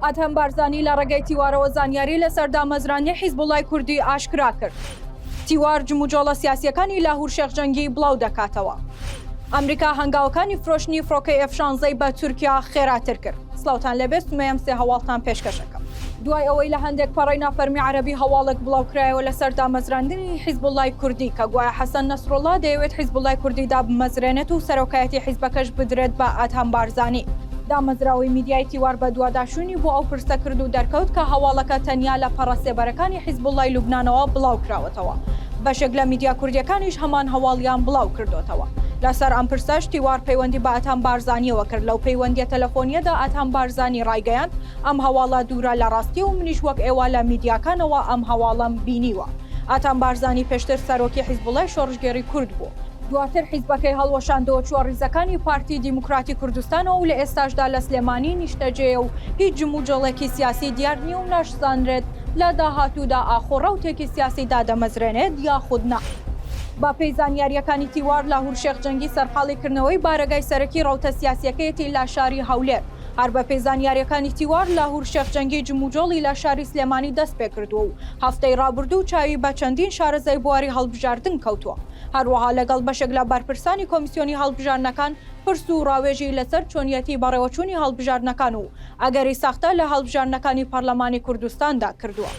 ئاتەم بارزانی لە ڕێگەی تیوارەوە زانیاری لەسەر دامەزرانی حیزبوڵای کوردی ئاشکرا کرد. تیوار جموجۆڵە سیاسیەکانی لاهور شێخجەنگی بڵاو دەکاتەوە. ئەمریکا هەنگاوەکانی فرۆشتنی فڕۆکەی F-16 بە تورکیا خێراتر کرد. سڵاوتان لەبێ سمەیەم سێ هەواڵتان پێشکەشەکەم. دوای ئەوەی لە هەندێک پەڕەی نافەرمی عەرەبی هەواڵێک بڵاوکرایەوە لەسەر دامەزراندنی حیزبوڵای کوردی کە گوایە حەسەن نەسڕوڵڵا دەیەوێت حیزبوڵای کوردی دابمەزرێنێت و سەرۆکایەتی حیزبەکەش بدرێت بە ئاتەم بارزانی. دامەزراوی میدیای تیوار بە دوواداشوونی بۆ ئەو پرسە کرد و دەرکەوت کە هەواڵەکە تەنیا لە پەڕە سێبەرەکانی حیزبوڵای لوبنانەوە بڵاوکراوەتەوە. بەشێک لە میدیا کوردیەکانیش هەمان هەواڵیان بڵاو کردوتەوە. لەسەر ئەم پرسەش تیوار پەیوەندی بە ئاتەم بارزانیەوە کرد. لەو پەیوەندیە تەلەفۆنیەدا ئاتەم بارزانی ڕایگەیاند ئەم هەواڵە دوورە لە ڕاستی و منیش وەک ئێوە لە میدیاکانەوە ئەم هەواڵەم بینیوە. ئاتەم بارزانی پێشتر سەرۆکی حیزبوڵای شۆڕژگێڕی کورد بوو. دواتر حیزبەکەی هەڵوەشاندەوە چوار ڕیزەکانی پارتی دیموکراتی کوردستانەوە و لە ئێستاشدا لە سلێمانی نیشتەجێ و هیچ جموجەڵێکی سیاسی دیار نییە و ناشزانرێت لە داهاتوودا ئاخۆڕەوتێکی سیاسی دادەمەزرێنێت یاخود نا. با پێی زانیاریەکانی تیوار لاهور شێخجەنگی سەرقاڵیکردنەوەی بارەگای سەرەکی ڕەوتە سیاسیەکەیەتی لە شاری هەولێر. هەر بە پێی زانیاریەکانی تیوار لاهور شێخجەنگی جموجۆڵی لە شاری سلێمانی دەست پێ کردووە و هەفتەی ڕابردوو چاوی بە چەندین شارەزای بواری هەڵبژاردن کەوتووە. هەروەها لەگەڵ بەشێک لە بەرپرسانی کۆمیسیۆنی هەڵبژاردنەکان پرس و ڕاوێژی لەسەر چۆنیەتی بەڕێوەچوونی هەڵبژاردنەکان و ئەگەری ساختە لە هەڵبژاردنەکانی پەرلەمانی کوردستاندا کردووە.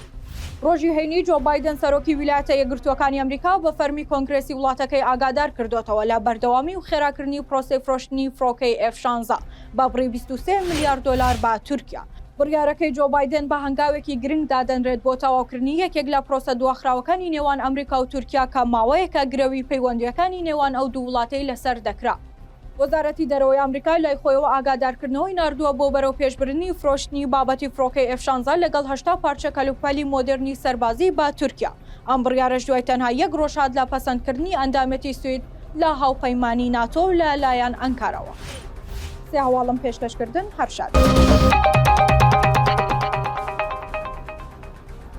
ڕۆژی هەینی جۆ بایدن سەرۆکی ویلایەتە یەکگرتووەکانی ئەمریکا بە فەرمی کۆنگرێسی وڵاتەکەی ئاگادار کردوتەوە لە بەردەوامی و خێراکردنی پرۆسەی فرۆشتنی فڕۆکەی F-16 بە بڕی 23 میلیارد دلار بە تورکیا. بڕیارەکەی جۆ بایدن بە هەنگاوێکی گرنگ دادەنرێت بۆ تەواوکردنی یەکێک لە پرۆسە دواخراوەکانی نێوان ئەمریکا و تورکیا کە ماوەیەکە گرەوی پەیوەندیەکانی نێوان ئەو دوو وڵاتەی لەسەر دەکرا. وەزارەتی دەرەوەی ئەمریکا لای خۆیەوە ئاگادارکردنەوەی ناردووە بۆ بەرەو پێشبردننی فرۆشتنی بابەتی فڕۆکەی F-16 لەگەڵ 80 پارچە کەلوپەلی مۆدرنی سەربازی بە تورکیا. ئەم بڕیارەش دوای تەنها یەک ڕۆژ هات لە پەسەندکردنی ئەندامەتی سوید لە هاوپەیمانی ناتۆ لە لایەن ئەنکارەوە. سێ هەواڵم پێشکەشکردن هەر شاد.